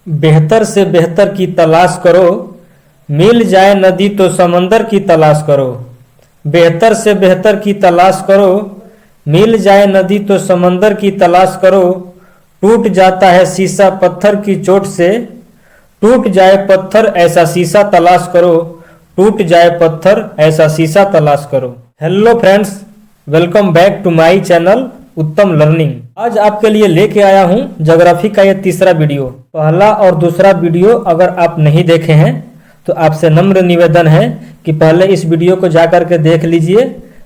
बेहतर से बेहतर की तलाश करो, मिल जाए नदी तो समंदर की तलाश करो। बेहतर से बेहतर की तलाश करो, मिल जाए नदी तो समंदर की तलाश करो। टूट जाता है शीशा पत्थर की चोट से, टूट जाए पत्थर ऐसा शीशा तलाश करो। टूट जाए पत्थर ऐसा शीशा तलाश करो। Hello friends, welcome back to my channel Uttam learning. आज आपके लिए लेके आया हूं ज्योग्राफी का ये तीसरा वीडियो। पहला और दूसरा वीडियो अगर आप नहीं देखे हैं तो आपसे नम्र निवेदन है कि पहले इस वीडियो को जाकर के देख लीजिए,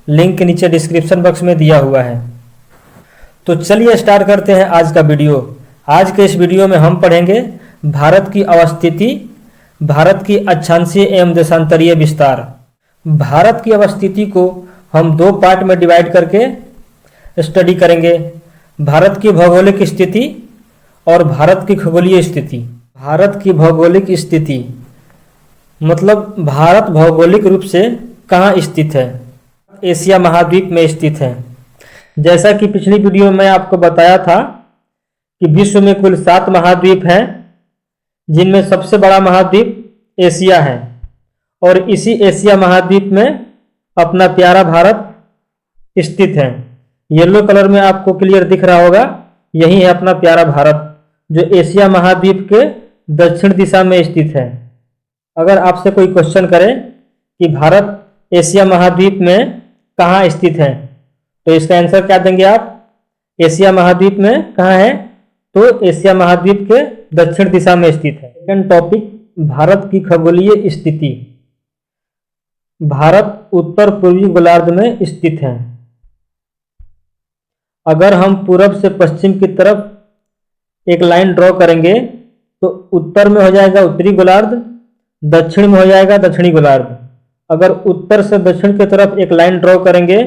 लिंक नीचे डिस्क्रिप्शन बॉक्स में दिया हुआ है। तो चलिए स्टार्ट करते हैं आज का वीडियो। आज के इस वीडियो में हम पढ़ेंगे भारत की अवस्थिति, भारत की अक्षांशीय एवं देशांतरीय विस्तार। भारत की अवस्थिति को हम दो पार्ट में डिवाइड करके स्टडी करेंगे, भारत की भौगोलिक स्थिति और भारत की खगोलीय स्थिति। भारत की भौगोलिक स्थिति मतलब भारत भौगोलिक रूप से कहाँ स्थित है? एशिया महाद्वीप में स्थित है। जैसा कि पिछली वीडियो में आपको बताया था कि विश्व में कुल 7 महाद्वीप हैं, जिनमें सबसे बड़ा महाद्वीप एशिया है और इसी एशिया महाद्वीप में अपना प्यारा भारत स्थित है। येलो कलर में आपको क्लियर दिख रहा होगा, यही है अपना प्यारा भारत जो एशिया महाद्वीप के दक्षिण दिशा में स्थित है। अगर आपसे कोई क्वेश्चन करे कि भारत एशिया महाद्वीप में कहाँ स्थित है तो इसका आंसर क्या देंगे आप? एशिया महाद्वीप में कहाँ है? तो एशिया महाद्वीप के दक्षिण दिशा में स्थित है। सेकंड टॉपिक, भारत की खगोलीय स्थिति। भारत उत्तर पूर्वी गोलार्ध में स्थित है। अगर हम पूरब से पश्चिम की तरफ एक लाइन ड्रॉ करेंगे तो उत्तर में हो जाएगा उत्तरी गोलार्ध, दक्षिण में हो जाएगा दक्षिणी गोलार्ध। अगर उत्तर से दक्षिण की तरफ एक लाइन ड्रॉ करेंगे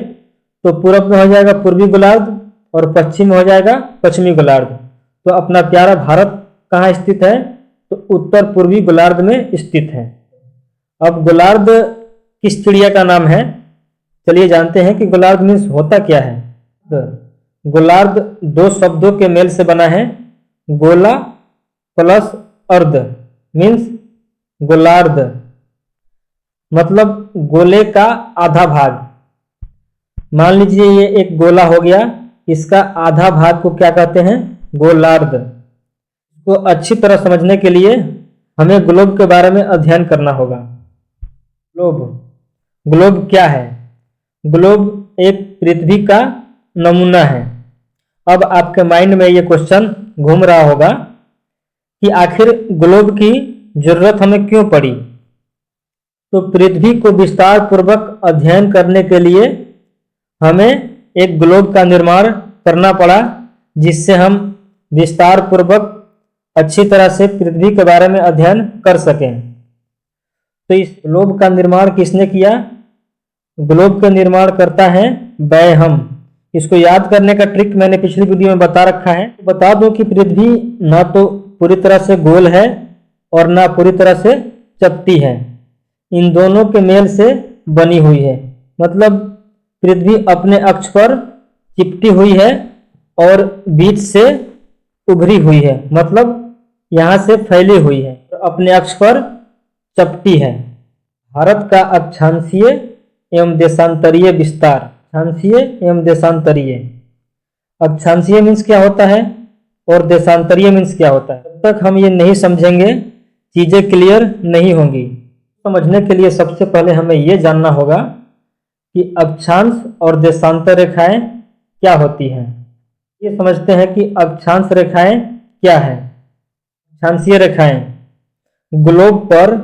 तो पूरब में हो जाएगा पूर्वी गोलार्ध और पश्चिम में हो जाएगा पश्चिमी गोलार्ध। तो अपना प्यारा भारत कहाँ स्थित है? तो उत्तर पूर्वी गोलार्ध में स्थित है। अब गोलार्ध किस चिड़िया का नाम है? चलिए जानते हैं कि गोलार्ध मीन्स होता क्या है। गोलार्ध दो शब्दों के मेल से बना है, गोला प्लस अर्ध मीन्स गोलार्ध, मतलब गोले का आधा भाग। मान लीजिए ये एक गोला हो गया, इसका आधा भाग को क्या कहते हैं? गोलार्ध। तो अच्छी तरह समझने के लिए हमें ग्लोब के बारे में अध्ययन करना होगा। ग्लोब क्या है? ग्लोब एक पृथ्वी का नमूना है। अब आपके माइंड में ये क्वेश्चन घूम रहा होगा कि आखिर ग्लोब की जरूरत हमें क्यों पड़ी? तो पृथ्वी को विस्तार पूर्वक अध्ययन करने के लिए हमें एक ग्लोब का निर्माण करना पड़ा, जिससे हम विस्तार पूर्वक अच्छी तरह से पृथ्वी के बारे में अध्ययन कर सकें। तो इस ग्लोब का निर्माण किसने किया? ग्लोब का निर्माण करता है बैहम। इसको याद करने का ट्रिक मैंने पिछली वीडियो में बता रखा है। बता दूं कि पृथ्वी ना तो पूरी तरह से गोल है और ना पूरी तरह से चपटी है, इन दोनों के मेल से बनी हुई है। मतलब पृथ्वी अपने अक्ष पर चिपटी हुई है और बीच से उभरी हुई है, मतलब यहाँ से फैली हुई है, तो अपने अक्ष पर चपटी है। भारत का अक्षांशीय एवं देशांतरीय विस्तार। अक्षांशीय एवं देशांतरीय। अक्षांशीय मीन्स क्या होता है और देशांतरीय मीन्स क्या होता है? जब तक हम ये नहीं समझेंगे चीजें क्लियर नहीं होंगी। समझने के लिए सबसे पहले हमें ये जानना होगा कि अक्षांश और देशांतर रेखाएं क्या होती हैं। ये समझते हैं कि अक्षांश रेखाएं क्या है। अक्षांशीय रेखाएं ग्लोब पर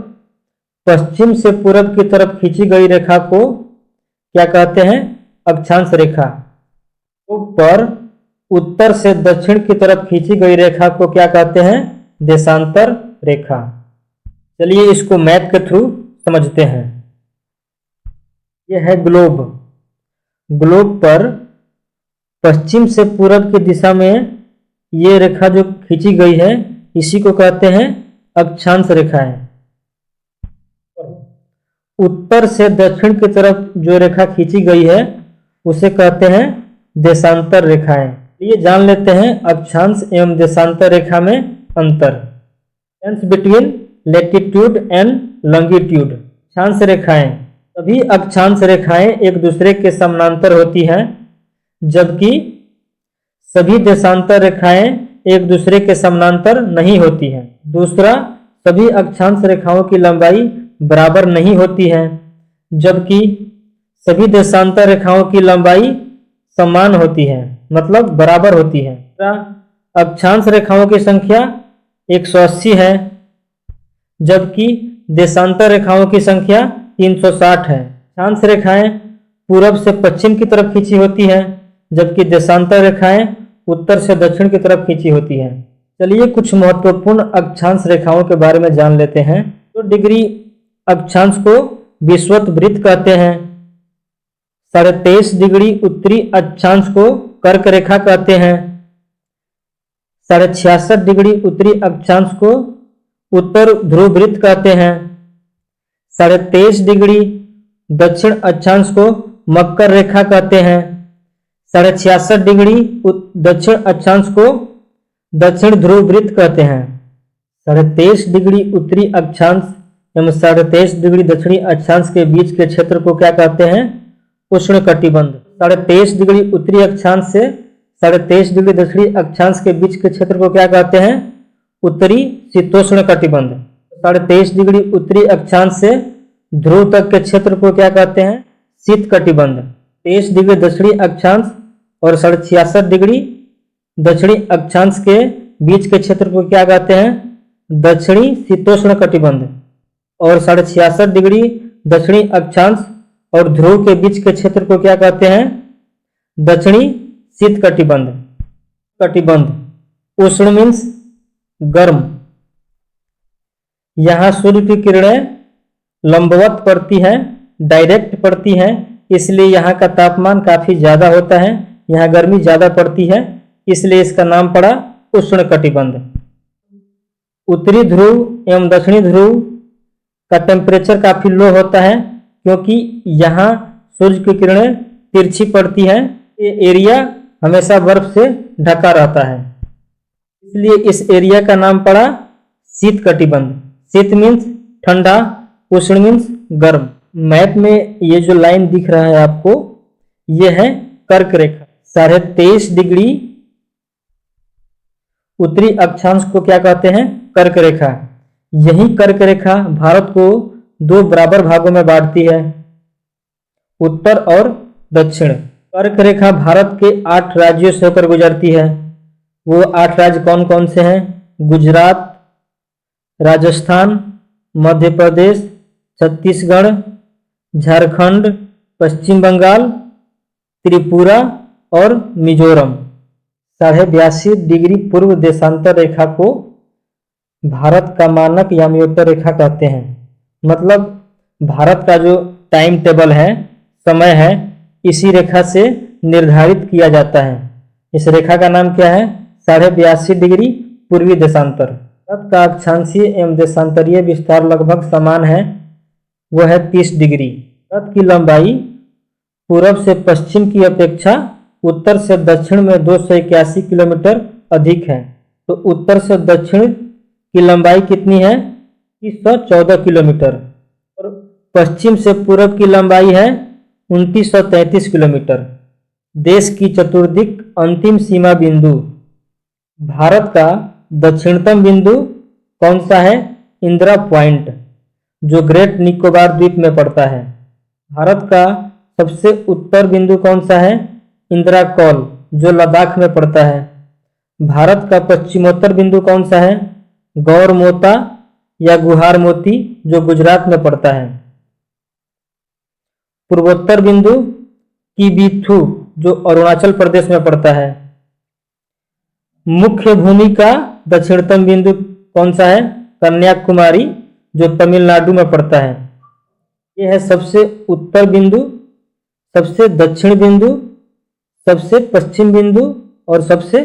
पश्चिम से पूरब की तरफ खींची गई रेखा को क्या कहते हैं? अक्षांश रेखा। ग्लोब पर उत्तर से दक्षिण की तरफ खींची गई रेखा को क्या कहते हैं? देशांतर रेखा। चलिए इसको मैप के थ्रू समझते हैं। यह है ग्लोब। ग्लोब पर पश्चिम से पूरब की दिशा में ये रेखा जो खींची गई है, इसी को कहते हैं अक्षांश रेखाएं। उत्तर से दक्षिण की तरफ जो रेखा खींची गई है उसे कहते हैं देशांतर रेखाएं। ये जान लेते हैं अक्षांश एवं देशांतर रेखा में अंतर। Distance between latitude and longitude. अक्षांश रेखाएं, सभी अक्षांश रेखाएं एक दूसरे के समानांतर होती हैं, जबकि सभी देशांतर रेखाएं एक दूसरे के समानांतर नहीं होती हैं। दूसरा, सभी अक्षांश रेखाओं की लंबाई बराबर नहीं होती है, जबकि सभी देशांतर रेखाओं की लंबाई समान होती है, मतलब बराबर होती है। अक्षांश रेखाओं की संख्या 180 है, जबकि देशांतर रेखाओं की संख्या 360 है। अक्षांश रेखाएं पूरब से पश्चिम की तरफ खींची होती हैं, जबकि देशांतर रेखाएं उत्तर से दक्षिण की तरफ खींची होती हैं। चलिए कुछ महत्वपूर्ण अक्षांश रेखाओं के बारे में जान लेते हैं। 2 डिग्री अक्षांश को विषुवत वृत्त कहते हैं। 23.5 डिग्री उत्तरी अक्षांश को कर्क रेखा कहते हैं। 66.5 डिग्री उत्तरी अक्षांश को उत्तर ध्रुव वृत्त कहते हैं। 23.5 डिग्री दक्षिण अक्षांश को मकर रेखा कहते हैं। 66.5 डिग्री दक्षिण अक्षांश को दक्षिण ध्रुव वृत्त कहते हैं। 23.5 डिग्री उत्तरी अक्षांश एवं 23.5 डिग्री दक्षिणी अक्षांश के बीच के क्षेत्र को क्या कहते हैं? उष्णकटिबंध। 23.5 डिग्री उत्तरी अक्षांश से 23.5 डिग्री दक्षिणी अक्षांश के बीच के क्षेत्र को क्या कहते हैं? उत्तरी शीतोष्ण कटिबंध। 23.5 डिग्री उत्तरी अक्षांश से ध्रुव तक के क्षेत्र को क्या कहते हैं? शीत कटिबंध। 23 डिग्री दक्षिणी अक्षांश और 66.5 डिग्री दक्षिणी अक्षांश के बीच के क्षेत्र को क्या कहते हैं? दक्षिणी शीतोष्ण कटिबंध। और 66.5 डिग्री दक्षिणी अक्षांश और ध्रुव के बीच के क्षेत्र को क्या कहते हैं? दक्षिणी शीत कटिबंध। कटिबंध उष्ण मीन्स गर्म। यहाँ सूर्य की किरणें लंबवत पड़ती हैं, डायरेक्ट पड़ती हैं, इसलिए यहाँ का तापमान काफी ज्यादा होता है, यहाँ गर्मी ज्यादा पड़ती है, इसलिए इसका नाम पड़ा उष्ण कटिबंध। उत्तरी ध्रुव एवं दक्षिणी ध्रुव का टेम्परेचर काफी लो होता है, क्योंकि यहाँ सूर्य की किरणें तिरछी पड़ती हैं। ये एरिया हमेशा बर्फ से ढका रहता है, इसलिए इस एरिया का नाम पड़ा शीत कटिबंध। शीत मीन्स ठंडा, उष्ण मीन्स गर्म। मैप में ये जो लाइन दिख रहा है आपको, ये है कर्क रेखा। 23.5 डिग्री उत्तरी अक्षांश को क्या कहते हैं? कर्क रेखा। यही कर्क रेखा भारत को 2 बराबर भागों में बांटती है, उत्तर और दक्षिण। कर्क रेखा भारत के 8 राज्यों से होकर गुजरती है। वो 8 राज्य कौन कौन से हैं? गुजरात, राजस्थान, मध्य प्रदेश, छत्तीसगढ़, झारखंड, पश्चिम बंगाल, त्रिपुरा और मिजोरम। 82.5 डिग्री पूर्व देशांतर रेखा को भारत का मानक याम्योत्तर रेखा कहते हैं। मतलब भारत का जो टाइम टेबल है, समय है, इसी रेखा से निर्धारित किया जाता है। इस रेखा का नाम क्या है? 82.5 डिग्री पूर्वी देशांतर। भारत का अक्षांशीय एवं देशांतरीय विस्तार लगभग समान है, वह है 30 डिग्री। भारत की लंबाई पूरब से पश्चिम की अपेक्षा उत्तर से दक्षिण में 281 किलोमीटर अधिक है। तो उत्तर से दक्षिण की लंबाई कितनी है? 314 किलोमीटर। और पश्चिम से पूरब की लंबाई है 2933 किलोमीटर। देश की चतुर्दिक अंतिम सीमा बिंदु। भारत का दक्षिणतम बिंदु कौन सा है? इंदिरा पॉइंट, जो ग्रेट निकोबार द्वीप में पड़ता है। भारत का सबसे उत्तर बिंदु कौन सा है? इंदिरा कौल, जो लद्दाख में पड़ता है। भारत का पश्चिमोत्तर बिंदु कौन सा है? गौर मोता या गुहार मोती, जो गुजरात में पड़ता है। पूर्वोत्तर बिंदु किबिथु, जो अरुणाचल प्रदेश में पड़ता है। मुख्य भूमि का दक्षिणतम बिंदु कौन सा है? कन्याकुमारी, जो तमिलनाडु में पड़ता है। यह है सबसे उत्तर बिंदु, सबसे दक्षिण बिंदु, सबसे पश्चिम बिंदु और सबसे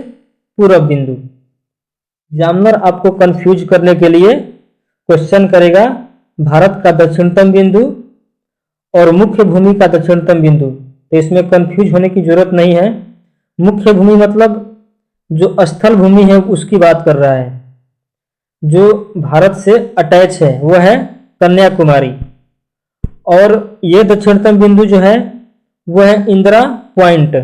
पूर्व बिंदु। एग्जामिनर आपको कंफ्यूज करने के लिए क्वेश्चन करेगा भारत का दक्षिणतम बिंदु और मुख्य भूमि का दक्षिणतम बिंदु, तो इसमें कंफ्यूज होने की जरूरत नहीं है। मुख्य भूमि मतलब जो स्थल भूमि है उसकी बात कर रहा है, जो भारत से अटैच है वो है कन्याकुमारी। और ये दक्षिणतम बिंदु जो है वो है इंदिरा पॉइंट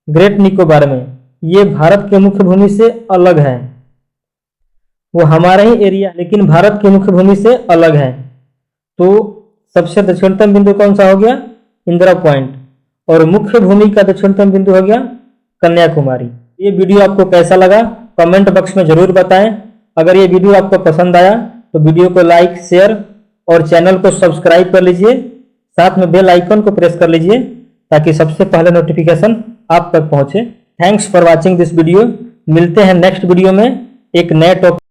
ग्रेट निकोबार में। ये भारत के मुख्य भूमि से अलग है, वो हमारा ही एरिया लेकिन भारत की मुख्य भूमि से अलग है। तो सबसे दक्षिणतम बिंदु कौन सा हो गया? इंदिरा पॉइंट। और मुख्य भूमि का दक्षिणतम बिंदु हो गया कन्याकुमारी। ये वीडियो आपको कैसा लगा कमेंट बॉक्स में जरूर बताएं। अगर ये वीडियो आपको पसंद आया तो वीडियो को लाइक शेयर और चैनल को सब्सक्राइब कर लीजिए, साथ में बेल आइकन को प्रेस कर लीजिए ताकि सबसे पहले नोटिफिकेशन आप तक पहुंचे। Thanks for watching this video. मिलते हैं नेक्स्ट वीडियो में एक नए टॉपिक